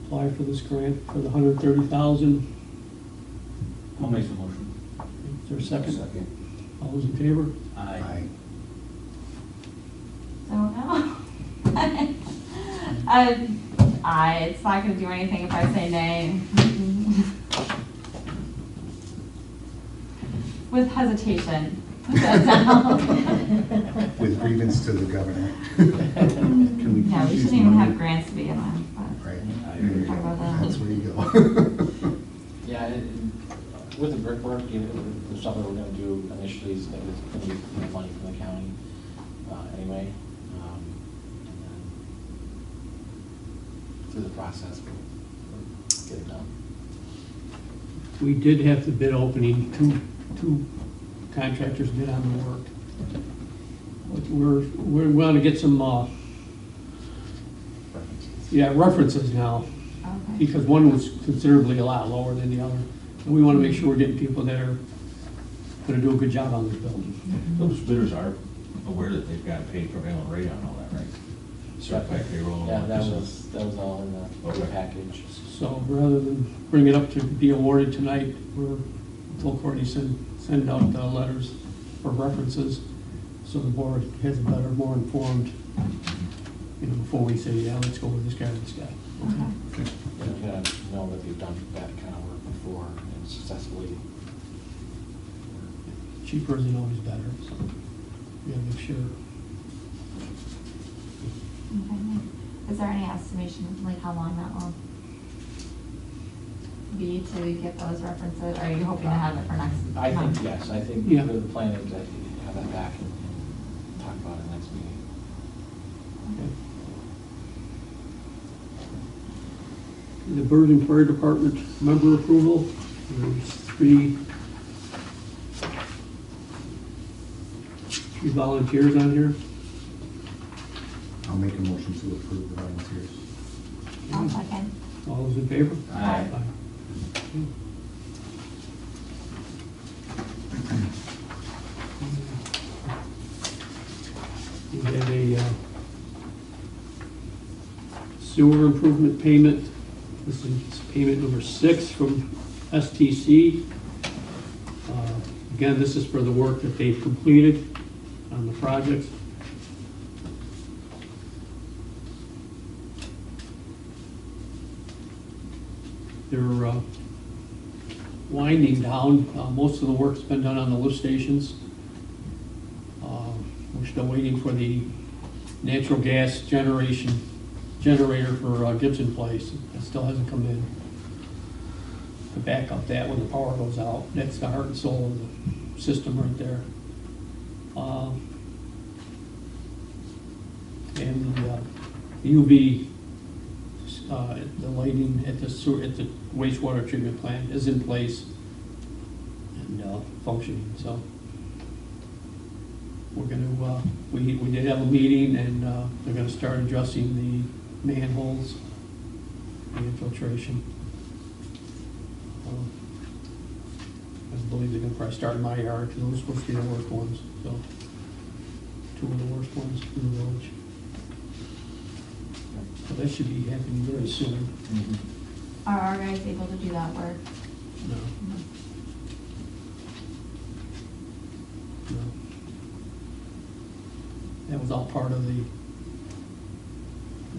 apply for this grant for the $130,000? I'll make the motion. Is there a second? All those in favor? Aye. So no. It's not gonna do anything if I say nay. With hesitation. Put that down. With grievance to the governor. Can we Yeah, we please shouldn't use even money? have grants to begin with, but. Right. There you Talk about that. That's where you go. Yeah, with the brickwork, the stuff that we're gonna do initially is gonna be money from the county, anyway. And then through the process, we'll get it done. We did have the bid opening, two contractors bid on the work. But we want to get some, references now, Okay. because one was considerably a lot lower than the other. And we want to make sure we're getting people that are going to do a good job on this building. Those bidders are aware that they've got paid for mail and rate on all that, right? Certified payroll. Yeah, that was all in the Okay. package. So rather than bring it up to be awarded tonight, we're told Courtney send out letters for references, so the board has a better, more informed, before we say, yeah, let's go with this guy or this guy. Okay. You gotta know that they've done that kind of work before and successfully. Cheaper isn't always better, so we gotta make sure. Okay. Is there any estimation of like how long that will be to get those references? Are you hoping to have it for next month? I think, yes, I think Yeah. the plan is to have that back and talk about it next meeting. The Bergen Fire Department member approval, there's three volunteers on here. I'll make a motion to approve the volunteers. I'll second. All those in favor? Aye. We have a sewer improvement payment. This is payment number 6 from STC. Again, this is for the work that they've completed on the project. They're winding down. Most of the work's been done on the lift stations. We're still waiting for the natural gas generator for Gibson Place. That still hasn't come in. To back up that when the power goes out. That's the heart and soul of the system right there. And the UV, the lighting at the wastewater treatment plant is in place and functioning, so. We're gonna, we did have a meeting and they're gonna start addressing the manholes, the infiltration. I believe they're gonna probably start in my yard, because those are supposed to be the worst ones, so. 2 of the worst ones in the village. So that should be happening very soon. Are our guys able to do that work? No. No. That was all part of the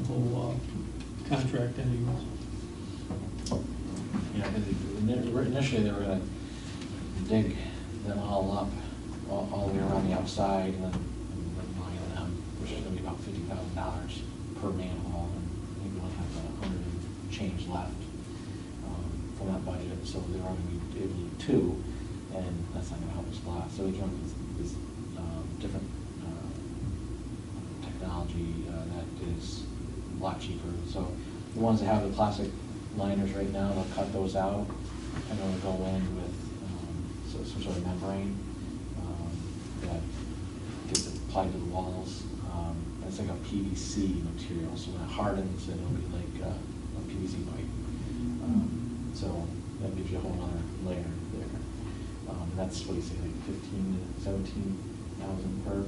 whole contract anyways. Yeah, because initially they were gonna dig them all up, all the way around the outside, and then line them, which is gonna be about $50,000 per manhole, and I think we only have about 100 and change left from that budget, so they're only gonna be able to do 2, and that's not gonna help us a lot. So we came up with this different technology that is a lot cheaper. So the ones that have the plastic liners right now, they'll cut those out and they'll go in with some sort of membrane that gets applied to the walls. It's like a PVC material, so when it hardens, it'll be like a PVC pipe. So that gives you a whole other layer there. And that's what do you say, like 15 to 17,000 per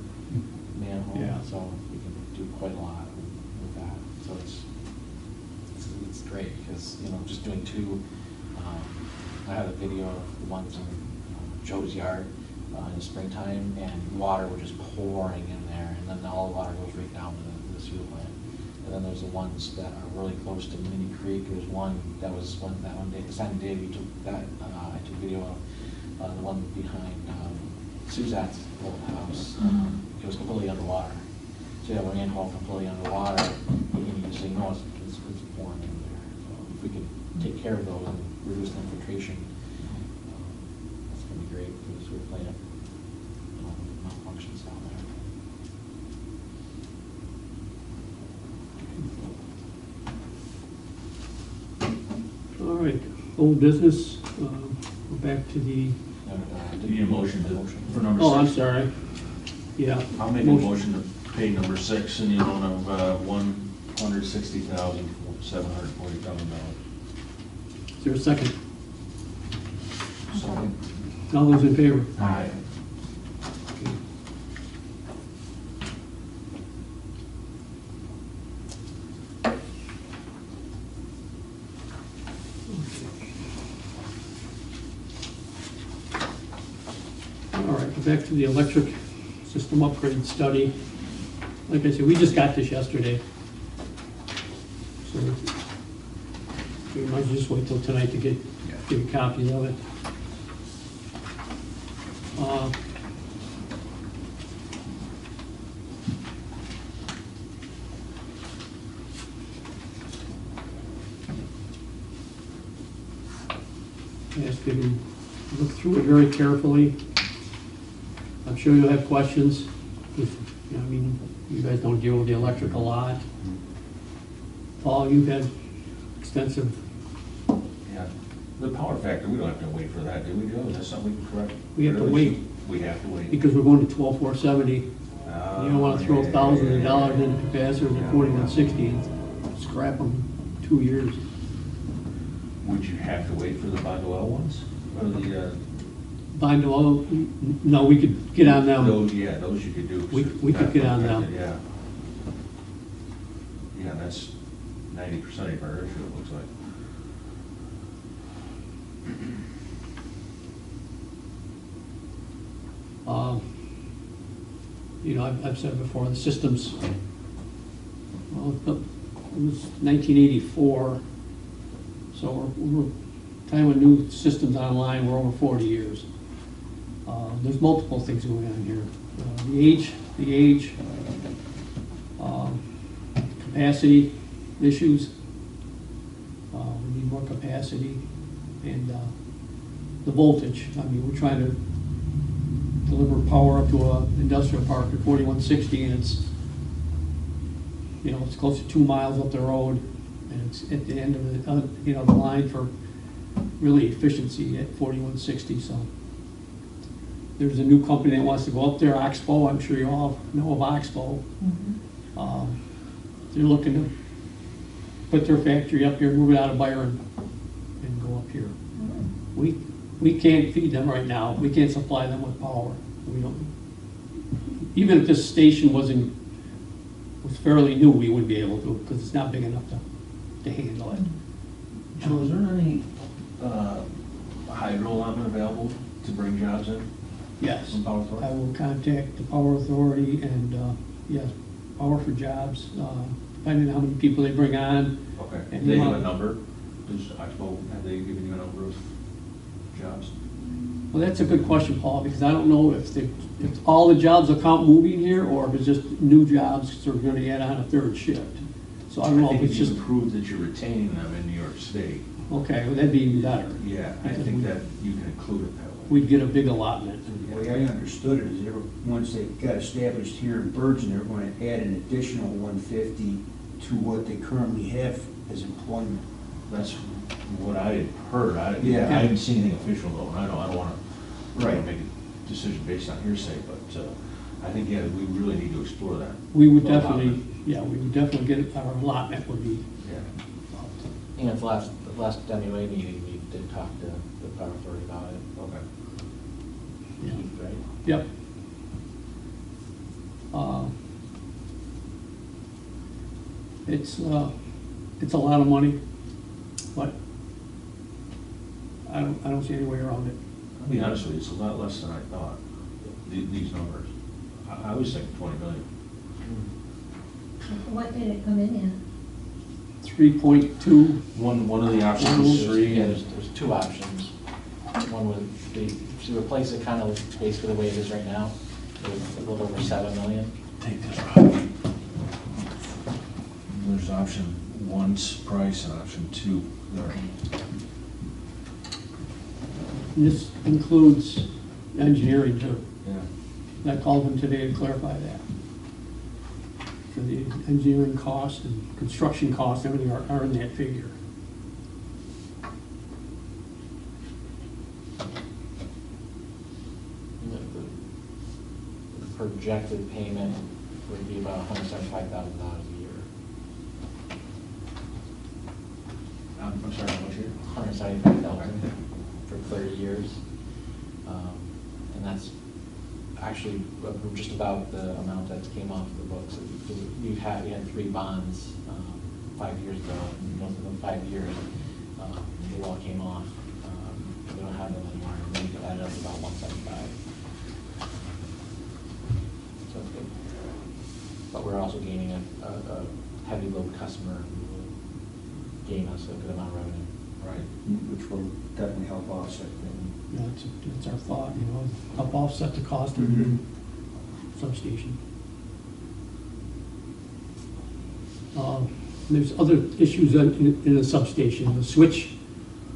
manhole. Yeah. So we can do quite a lot with that. So it's great because, you know, just doing two, I have a video of the ones in Joe's yard in the springtime, and water was just pouring in there, and then all the water goes right down to the sewer plant. And then there's the ones that are really close to Mini Creek. There's one that was that one day, the same day we took that, I took video of the one behind Suzanne's old house. It was completely underwater. So you have a manhole completely underwater, and you just ignore it, it's pouring in there. So if we could take care of those and reduce the infiltration, that's going to be great for the sewer plant malfunctions down there. All right, old business, we're back to the, Do you need a motion for number 6? oh, I'm sorry. Yeah. I'll make a motion to pay number 6 in the amount of $160,740. Is there a second? Second. All those in favor? Aye. All right, back to the electric system upgrade study. Like I said, we just got this yesterday. So we might just wait till tonight to get a copy of it. I ask you to look through it very carefully. I'm sure you'll have questions. If, you know, I mean, you guys don't deal with the electric a lot. Paul, you've had extensive, Yeah. The power factor, we don't have to wait for that, do we, Joe? Is that something we can correct? We have to wait. We have to wait. because we're going to 12,470. You don't want to throw thousands of dollars into capacitors at 4160 and scrap them 2 years. Would you have to wait for the Bondwell ones? Or the, Bind to all, no, we could get on them. those you could do. We could get on them. Yeah. Yeah, that's 90% of our issue, it looks like. You know, I've said before, the systems, well, it was 1984, so we're time when new systems online, we're over 40 years. There's multiple things going on here. The age, capacity issues. We need more capacity, and the voltage. I mean, we're trying to deliver power up to an industrial park at 4160, and it's, you know, it's close to 2 miles up the road, and it's at the end of the, you know, the line for really efficiency at 4160. So there's a new company that wants to go up there, Oxbow. I'm sure you all know of Oxbow. They're looking to put their factory up here, move it out of Byron, and go up here. We can't feed them right now. We can't supply them with power. We don't. Even if this station was fairly new, we wouldn't be able to, because it's not big enough to handle it. Joe, is there any hydro allotment available to bring jobs in? Yes, From Power Authority? I will contact the Power Authority and, yes, Power for Jobs, depending on how many people they bring on. Okay. And They the have a amount- number? Does Oxbow, have they given you a number of jobs? Well, that's a good question, Paul, because I don't know if all the jobs will count moving here, or if it's just new jobs, because we're gonna add on a third shift. So I don't know if it's think just, you proved that you're retaining them in New York State. okay, well, that'd be even better. Yeah, I think that you can include it that way. We'd get a big allotment. The way I understood it is they were, once they got established here in Bergen, they were going to add an additional 150 to what they currently have as employment. That's what I had heard. I haven't seen anything official though, and I don't want to make a decision based on hearsay, but I think, yeah, we really need to explore that. We would Allotment. definitely, we would definitely get, our allotment would be, Yeah. And at the last MUA meeting, did talk to the power authority about it. Okay. Yeah. Keith, right? Yep. It's a lot of money, but I don't see any way around it. I'll be honest with you, it's a lot less than I thought, these numbers. I was thinking 20 million. What did it come in 3.2, One of the options was three, Yeah, and there's two options. One would be to replace it kind of basically the way it is right now, with a little over 7 million. take this, Rob. There's option one's price and option two. There. and this includes engineering too. Yeah. I called them today to clarify that. So the engineering costs and construction costs, everything are in that figure. The projected payment would be about $175,000 a year. I'm sorry, how much here? 175,000 for 30 years. And that's actually just about the amount that came off the books. We had 3 bonds 5 years ago, and most of them 5 years, they all came off. We don't have them anymore, and we added up to about 175. So it's good. But we're also gaining a heavy load customer who will gain us a good amount of revenue. Right. Which will definitely help offset things. You know, it's our thought, you know, help offset the cost of the new substation. There's other issues in the substation. The switch,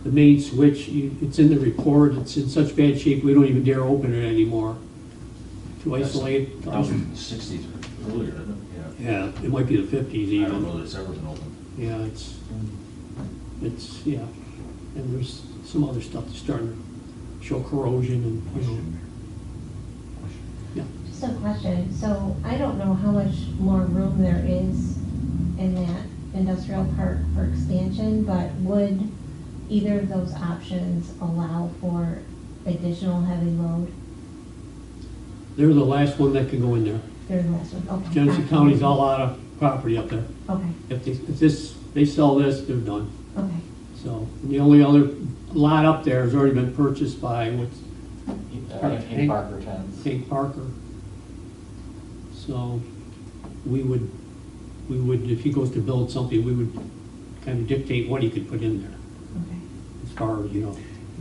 the main switch, it's in the report. It's in such bad shape, we don't even dare open it anymore to isolate. That was in the 60s or earlier, isn't it? Yeah, it might be the 50s Yeah. I don't know even. that it's ever been open. Yeah, it's, yeah. And there's some other stuff that's starting to show corrosion and, you know. Yeah. Just a question, so I don't know how much more room there is in that industrial park for expansion, but would either of those options allow for additional heavy load? They're the last one that can go in there. They're the last one, okay. Genesee County's all out of property up there. Okay, If they sell this, they're done. okay. So, and the only other lot up there has already been purchased by what's Hank Parker tenants. Hank Parker. So, we would, if he goes to build something, we would kind of dictate what he could put in there, Okay. as far as, you know.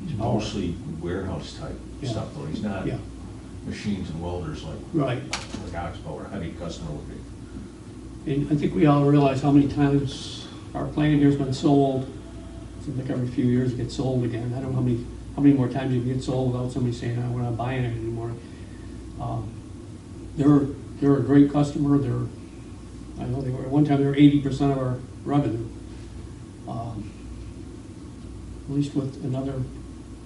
He's mostly warehouse type Yeah. stuff, though. He's not Yeah, machines and welders like right. Oxbow or heavy customer would be. And I think we all realize how many times our plant here's been sold. Seems like every few years it gets sold again. I don't know how many more times you can get sold without somebody saying, "Oh, we're not buying it anymore." They're a great customer. I know they were, at one time they were 80% of our revenue. At least with another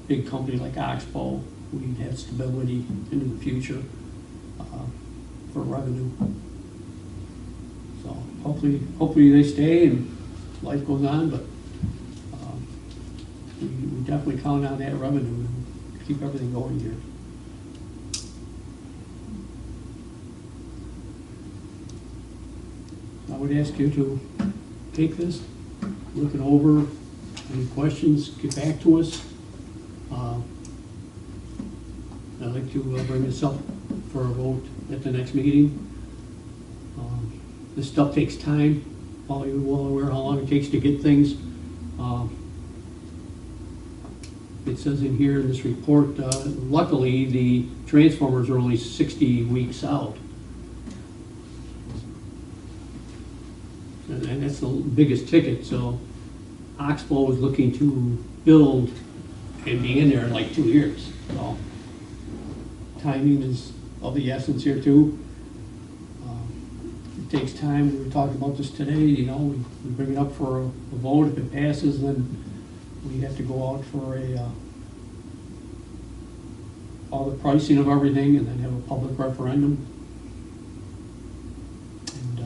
big company like Oxbow, we'd have stability into the future for revenue. So hopefully they stay and life goes on, but we definitely count on that revenue to keep everything going here. I would ask you to take this, look it over, any questions, get back to us. I'd like to bring this up for a vote at the next meeting. This stuff takes time. All you're well aware how long it takes to get things. It says in here in this report, luckily, the transformers are only 60 weeks out. And that's the biggest ticket, so Oxbow is looking to build and be in there in like 2 years. So timing is of the essence here too. It takes time. We were talking about this today, you know, we bring it up for a vote. If it passes, then we have to go out for all the pricing of everything and then have a public referendum. And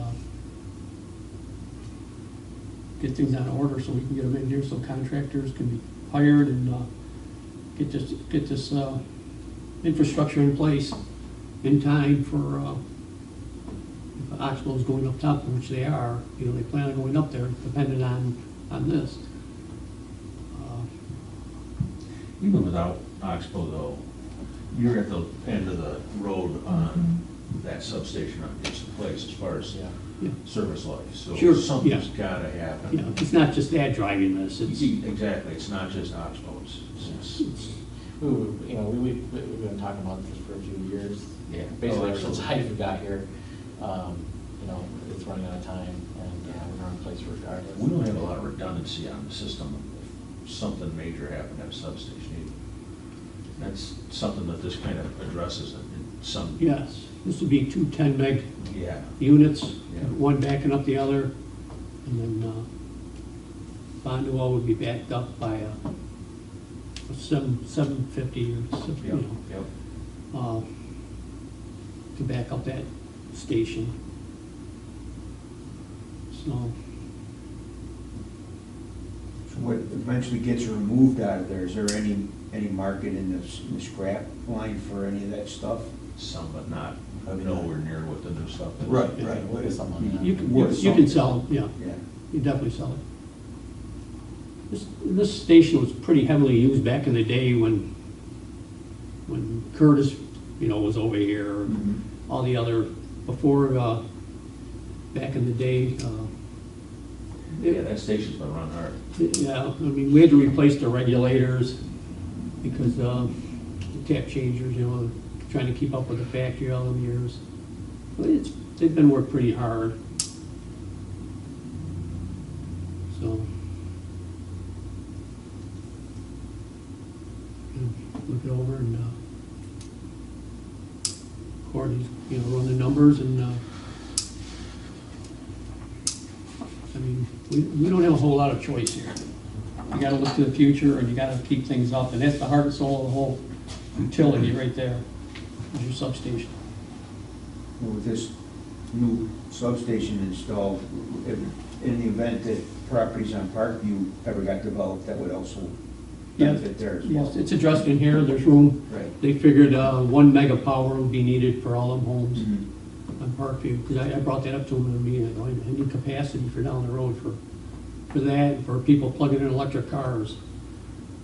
get things on order so we can get them in here so contractors can be hired and get this infrastructure in place in time for if Oxbow's going up top, which they are. You know, they plan on going up there, depending on this. Even without Oxbow though, you're at the end of the road on that substation gets in place as far as Yeah. service life. So Sure, something's yeah. gotta happen. You know, it's not just that driving this. It's Exactly, it's not just Oxbow, You know, we've been talking about this for a few years. Yeah. Basically, Oh, ever since absolutely. I got here, you know, it's running out of time, and we're in place regardless. We don't have a lot of redundancy on the system if something major happened at a substation either. That's something that this kind of addresses in some. yes, this would be 2 10 meg Yeah. units, Yeah. one backing up the other, and then Bondwell would be backed up by a 750 or something, you Yep, know, yep. to back up that station. So, So what eventually gets removed out of there, is there any market in the scrap line for any of that stuff? Some, but not Okay. nowhere near what the new stuff is. What is something? you can, Worth you can something. sell them, yeah, Yeah. you definitely sell it. This station was pretty heavily used back in the day when Curtis, you know, was over here, or Mhm. all the other, before, back in the day, Yeah, that station's been run hard. yeah, I mean, we had to replace the regulators because, the tap changers, you know, trying to keep up with the factory all them years. But they've been worked pretty hard. So. Look it over and, Courtney's, you know, run the numbers and, I mean, we don't have a whole lot of choice here. You gotta look to the future and you gotta keep things up, and that's the heart and soul of the whole utility right there, is your substation. With this new substation installed, in the event that properties on Parkview ever got developed, that would also benefit there as well. Yes, it's addressed in here, there's room. Right. They figured 1 mega power would be needed for all them homes Mhm. on Parkview, because I brought that up to them in a meeting, I go, I need capacity for down the road for that, and for people plugging in electric cars.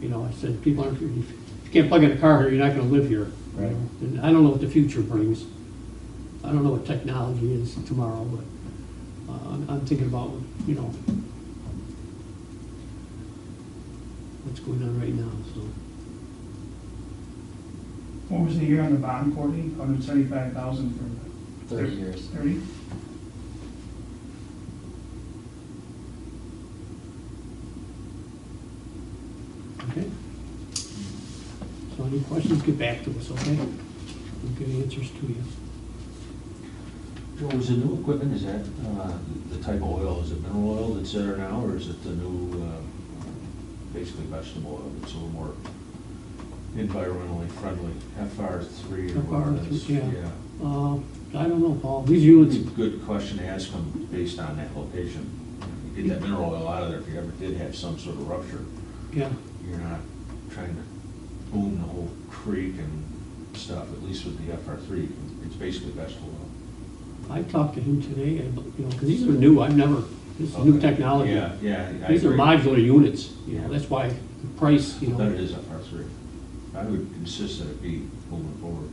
You know, I said, people aren't, if you can't plug in a car here, you're not gonna live here. you Right. know. And I don't know what the future brings. I don't know what technology is tomorrow, but I'm thinking about, you know, what's going on right now, so. What was the year on the bond, Courtney? 175,000 for 30 years. 30? Okay. So any questions, get back to us, okay? We'll get answers to you. Joe, is the new equipment, is that the type of oil, is it mineral oil that's there now, or is it the new, basically vegetable oil that's a little more environmentally friendly, FR3 or whatever it is? FR3, yeah. I don't know, Paul, these units, It's a good question to ask them based on that location. You get that mineral oil out of there if you ever did have some sort of rupture. yeah, You're not trying to boom the whole creek and stuff, at least with the FR3, it's basically vegetable oil. I talked to him today, you know, because these are new, this is new Okay. technology. Yeah, I These are agree. modular units, you know, that's why the price, you know. That it is FR3. I would insist that it be moving forward,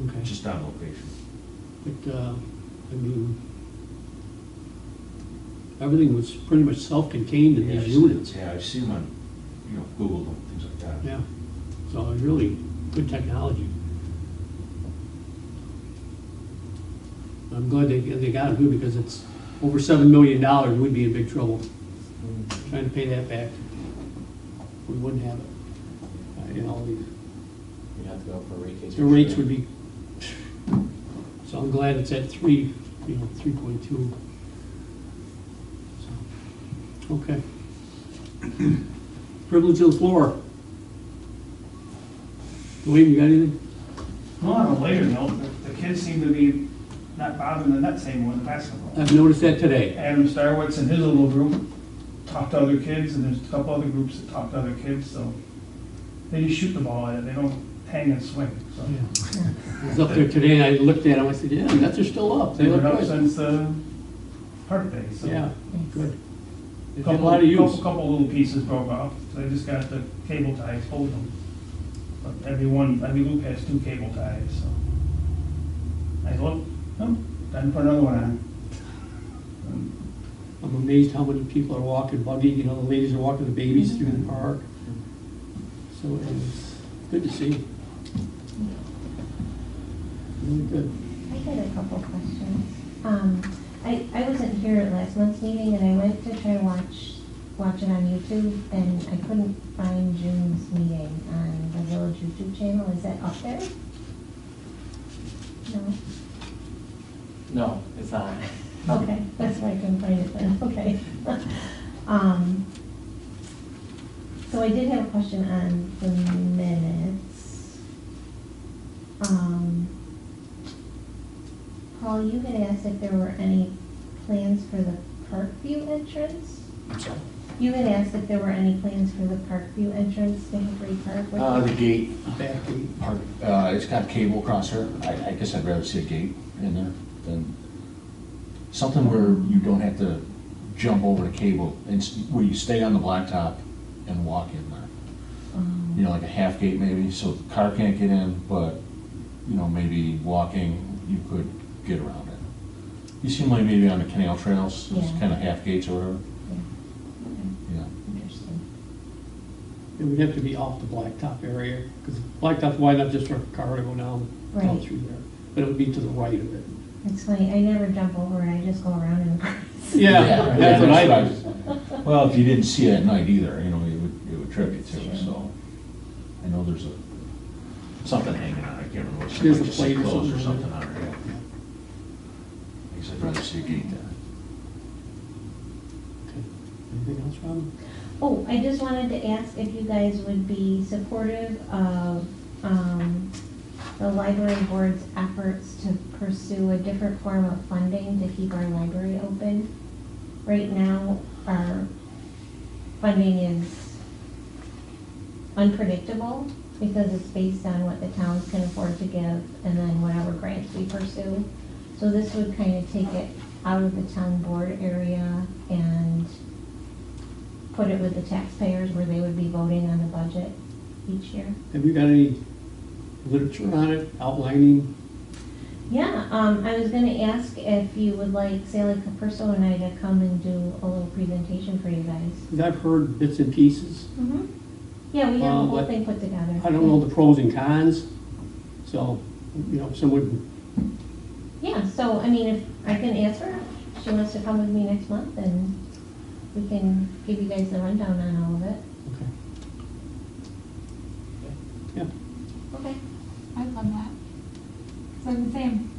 Okay. just on location. But, I mean, everything was pretty much self-contained in Yeah, these units. Yeah, I've seen them on, you know, Google them, things like that. Yeah, so it's really good technology. I'm glad they got it, too, because it's over $7 million, we'd be in big trouble trying to pay that back. We wouldn't have it. You know, You have to go for a rate case. the rates would be, so I'm glad it's at 3, you know, 3.2. So, okay. Privilege of the floor. Dwayne, you got anything? Well, on a later note, the kids seem to be not bothering the net anymore in the basketball. I've noticed that today. Adam Starwitz and his little group, talk to other kids, and there's a couple other groups that talk to other kids, so they just shoot the ball at it, they don't hang and swing, so. Yeah. I was up there today and I looked at them, I said, yeah, the nets are still up. They They've look been up good. since, Park Day, so. Yeah, good. They did a Couple, lot of use. couple little pieces broke off, so I just got the cable ties, hold them. But every loop has 2 cable ties, so. I look, oh, time to put another one on. I'm amazed how many people are walking buggy, you know, the ladies are walking the babies through the park. So it was good to see. Really good. I had a couple questions. I wasn't here at last month's meeting, and I went to try to watch it on YouTube, and I couldn't find June's meeting on the village YouTube channel. Is that up there? No? No, it's not. Okay, that's why I couldn't find it then, okay. So I did have a question on the minutes. Paul, you had asked if there were any plans for the Parkview entrance? I'm sorry. You had asked if there were any plans for the Parkview entrance to Hickory Park? The gate, Back gate. part, it's got cable across there. I guess I'd rather see a gate in there than something where you don't have to jump over the cable, and where you stay on the blacktop and walk in there. You know, like a half gate maybe, so the car can't get in, but, you know, maybe walking, you could get around it. You seem like maybe on the canal trails, it's Yeah. kind of half gates or whatever. Yeah, Yeah. interesting. It would have to be off the blacktop area, because blacktop's wide enough just for a car to go down Right. through there. But it would be to the right of it. It's funny, I never jump over it, I just go around in the grass. Yeah, that's what I do. Well, if you didn't see it at night either, you know, it would trip you too, Sure. so. I know there's something hanging on, I can't remember. It's There's a like plate or clothes something on it. on it, yeah. I guess I'd rather see a gate there. Okay. Anything else, Robin? Oh, I just wanted to ask if you guys would be supportive of the library board's efforts to pursue a different form of funding to keep our library open. Right now, our funding is unpredictable because it's based on what the towns can afford to give and then whatever grants we pursue. So this would kind of take it out of the town board area and put it with the taxpayers where they would be voting on the budget each year. Have you got any literature on it outlining? Yeah, I was gonna ask if you would like Sally Caperso and I to come and do a little presentation for you guys. Because I've heard bits and pieces. Mm-hmm. Yeah, we have a whole But thing put together. I don't know the pros and cons, so, you know, someone, Yeah, so, I mean, if I can ask her, if she wants to come with me next month, and we can give you guys the rundown on all of it. okay. Yeah, Okay. I'd love that. So I'm the same.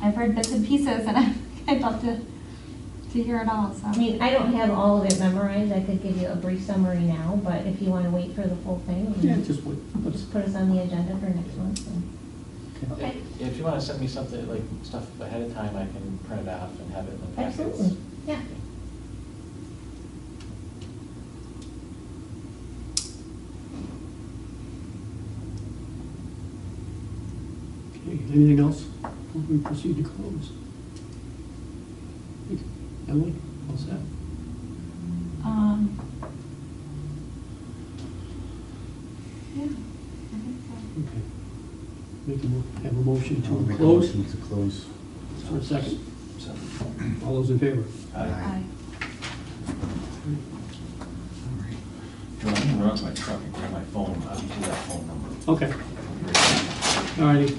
I've heard bits and pieces and I'd love to hear it all, so. I mean, I don't have all of it memorized, I could give you a brief summary now, but if you wanna wait for the full thing, yeah, then just what, what's, just put us on the agenda for next month, and, okay. okay, If you wanna send me something, like, stuff ahead of time, I can print it off and have it in the packets. absolutely, yeah. Okay, anything else before we proceed to close? Emily, all set? Yeah, I think so. Okay. Have a motion I'll to make a close? motion to close. For a second. All those in favor? Aye. John, I'm gonna run to my truck and grab my phone, I'll give you that phone number. Okay. All righty.